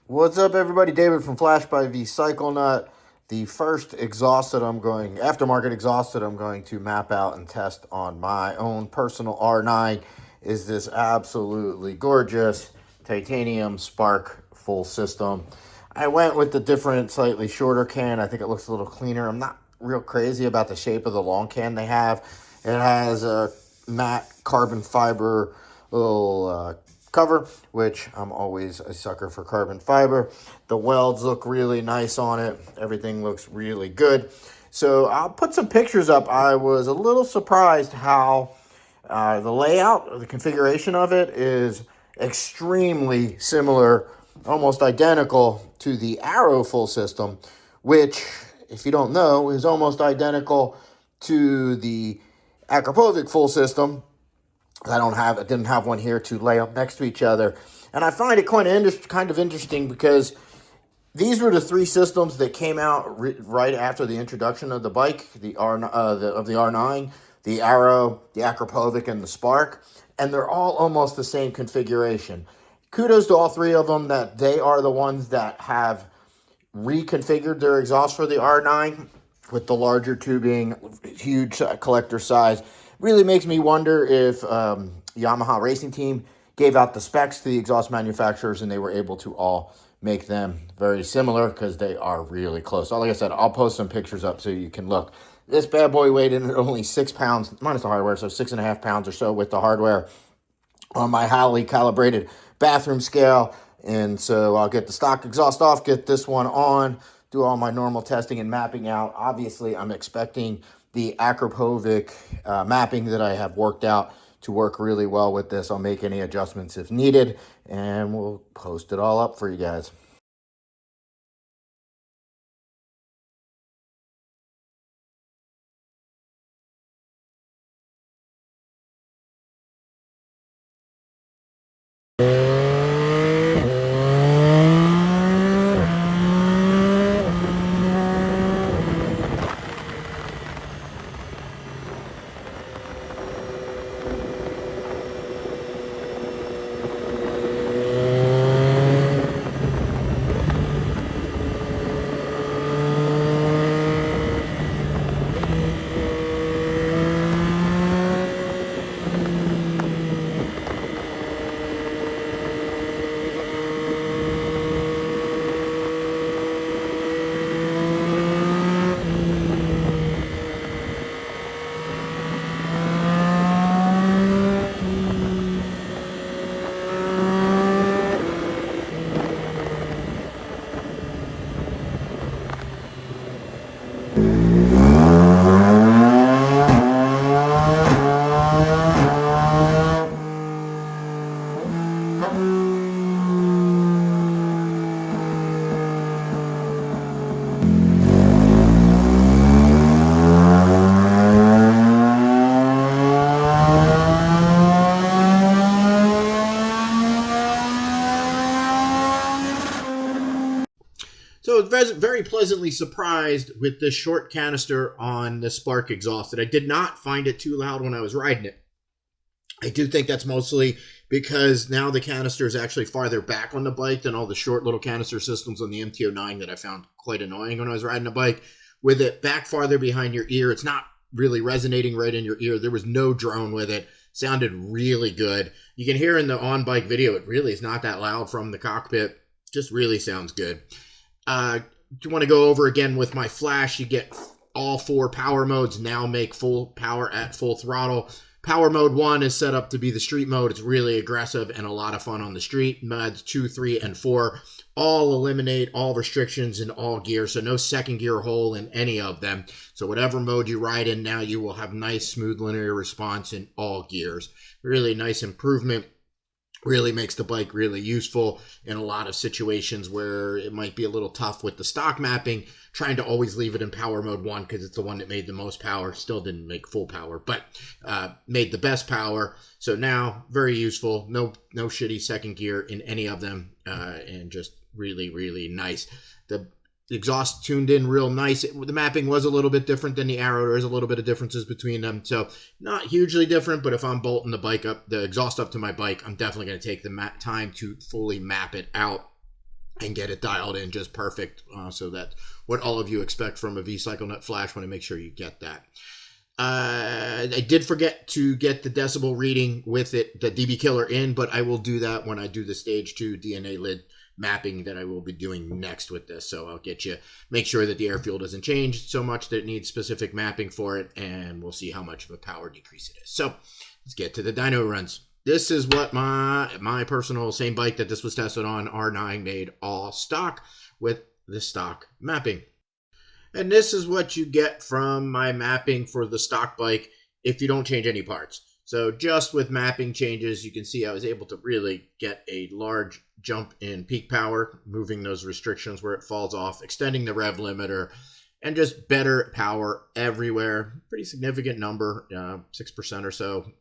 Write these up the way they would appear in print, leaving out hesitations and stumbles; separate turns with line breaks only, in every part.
What's up, everybody? David from By Vcyclenut. The first exhaust that aftermarket exhaust that I'm going to map out and test on my own personal R9 is this absolutely gorgeous titanium Spark full system. I went with the different, slightly shorter can. I think it looks a little cleaner. I'm not real crazy about the shape of the long can they have. It has a matte carbon fiber little cover, which I'm always a sucker for carbon fiber. The welds look really nice on it. Everything looks really good. So I'll put some pictures up. I was a little surprised how the layout, the configuration of it is extremely similar, almost identical to the Arrow full system, which, if you don't know, is almost identical to the Akrapovic full system. I didn't have one here to lay up next to each other. And I find it kind of interesting because these were the three systems that came out right after the introduction of the bike, the R9, the Arrow, the Akrapovic, and the Spark. And they're all almost the same configuration. Kudos to all three of them that they are the ones that have reconfigured their exhaust for the R9 with the larger tubing, huge collector size. Really makes me wonder if Yamaha Racing Team gave out the specs to the exhaust manufacturers and they were able to all make them very similar, because they are really close. So like I said, I'll post some pictures up so you can look. This bad boy weighed in at only 6 pounds, minus the hardware, so 6.5 pounds or so with the hardware on my highly calibrated bathroom scale. And so I'll get the stock exhaust off, get this one on, do all my normal testing and mapping out. Obviously, I'm expecting the Akrapovic mapping that I have worked out to work really well with this. I'll make any adjustments if needed, and we'll post it all up for you guys. So very pleasantly surprised with the short canister on the Spark exhaust. I did not find it too loud when I was riding it. I do think that's mostly because now the canister is actually farther back on the bike than all the short little canister systems on the MT09 that I found quite annoying when I was riding a bike. With it back farther behind your ear, it's not really resonating right in your ear. There was no drone with it. Sounded really good. You can hear in the on-bike video, it really is not that loud from the cockpit. Just really sounds good. You want to go over again with my flash, you get all 4 power modes now make full power at full throttle. Power mode 1 is set up to be the street mode. It's really aggressive and a lot of fun on the street. Modes 2, 3, and 4 all eliminate all restrictions in all gears, so no second gear hole in any of them. So whatever mode you ride in now, you will have nice, smooth, linear response in all gears. Really nice improvement. Really makes the bike really useful in a lot of situations where it might be a little tough with the stock mapping, trying to always leave it in power mode 1 because it's the one that made the most power. Still didn't make full power, but made the best power. So now very useful. No shitty second gear in any of them, and just really, really nice. The exhaust tuned in real nice. The mapping was a little bit different than the Arrow. There's a little bit of differences between them. So not hugely different, but if I'm bolting the exhaust up to my bike, I'm definitely going to take the time to fully map it out. and get it dialed in just perfect. So that's what all of you expect from a Vcyclenut flash. Want to make sure you get that. I did forget to get the decibel reading with it, the dB killer in, but I will do that when I do the stage 2 DNA lid mapping that I will be doing next with this. So I'll make sure that the air fuel doesn't change so much that it needs specific mapping for it, and we'll see how much of a power decrease it is. So let's get to the dyno runs. This is what my personal same bike that this was tested on, R9, made all stock with the stock mapping. And this is what you get from my mapping for the stock bike if you don't change any parts. So just with mapping changes, you can see I was able to really get a large jump in peak power, moving those restrictions where it falls off, extending the rev limiter, and just better power everywhere. Pretty significant number, 6% or so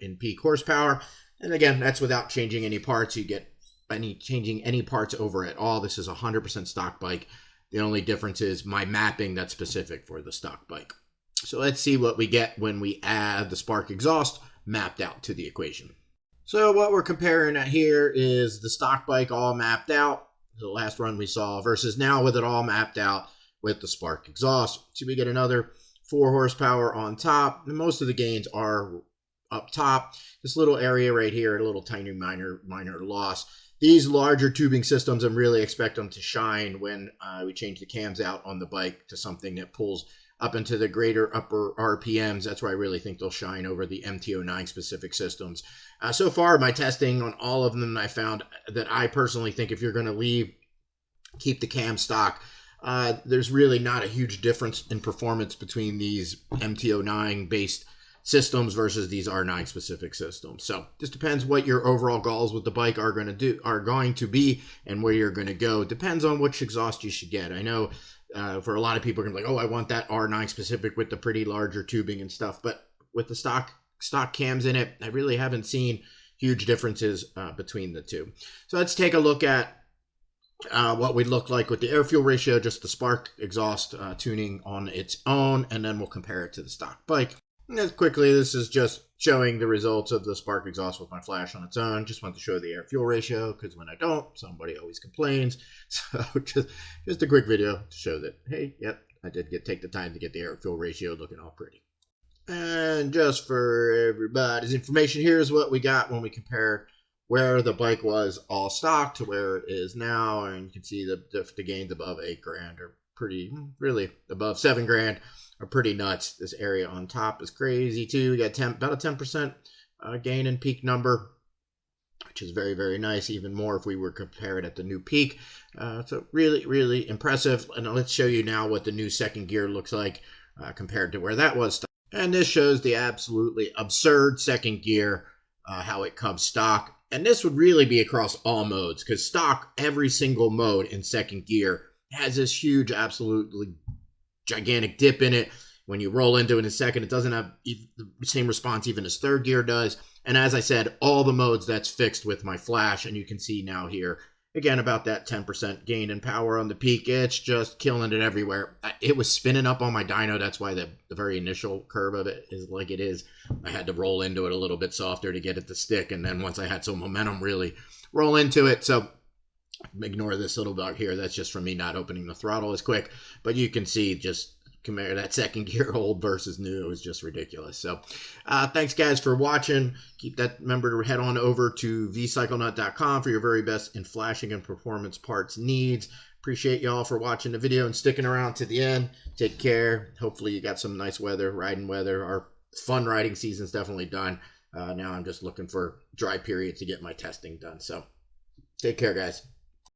in peak horsepower. And again, that's without changing any parts. You get changing any parts over at all. This is a 100% stock bike. The only difference is my mapping that's specific for the stock bike. So let's see what we get when we add the Spark Exhaust mapped out to the equation. So what we're comparing at here is the stock bike all mapped out, the last run we saw, versus now with it all mapped out with the Spark Exhaust. So we get another 4 horsepower on top. And most of the gains are up top. This little area right here, a little tiny minor loss. These larger tubing systems, I really expect them to shine when we change the cams out on the bike to something that pulls up into the greater upper RPMs. That's where I really think they'll shine over the MT09 specific systems. So far, my testing on all of them, I found that I personally think if you're going to keep the cam stock, there's really not a huge difference in performance between these MT09 based systems versus these R9 specific systems. So just depends what your overall goals with the bike are going to be and where you're going to go. It depends on which exhaust you should get. I know for a lot of people are going to be like, oh, I want that R9 specific with the pretty larger tubing and stuff. But with the stock cams in it, I really haven't seen huge differences between the two. So let's take a look at what we look like with the air fuel ratio, just the Spark Exhaust tuning on its own, and then we'll compare it to the stock bike. And as quickly, this is just showing the results of the Spark Exhaust with my flash on its own. Just want to show the air fuel ratio, because when I don't, somebody always complains. So just a quick video to show that, hey, yep, I did take the time to get the air fuel ratio looking all pretty. And just for everybody's information, here's what we got when we compare where the bike was all stock to where it is now. And you can see the gains above 8 grand are really above 7 grand. Are pretty nuts. This area on top is crazy too. We got about a 10% gain in peak number, which is very, very nice. Even more if we were compared at the new peak. So really, really impressive. And let's show you now what the new second gear looks like compared to where that was. And this shows the absolutely absurd second gear, how it comes stock. And this would really be across all modes, because stock, every single mode in second gear has this huge, absolutely gigantic dip in it. When you roll into it in second, it doesn't have the same response even as third gear does. And as I said, all the modes, that's fixed with my flash. And you can see now here, again, about that 10% gain in power on the peak. It's just killing it everywhere. It was spinning up on my dyno. That's why the very initial curve of it is like it is. I had to roll into it a little bit softer to get it to stick. And then once I had some momentum, really roll into it. So ignore this little bit here. That's just from me not opening the throttle as quick. But you can see, just compare that second gear old versus new. It was just ridiculous. So thanks, guys, for watching. Remember to head on over to vcyclenut.com for your very best in flashing and performance parts needs. Appreciate y'all for watching the video and sticking around to the end. Take care. Hopefully you got some nice riding weather. Our fun riding season's definitely done. Now I'm just looking for dry period to get my testing done. So take care, guys.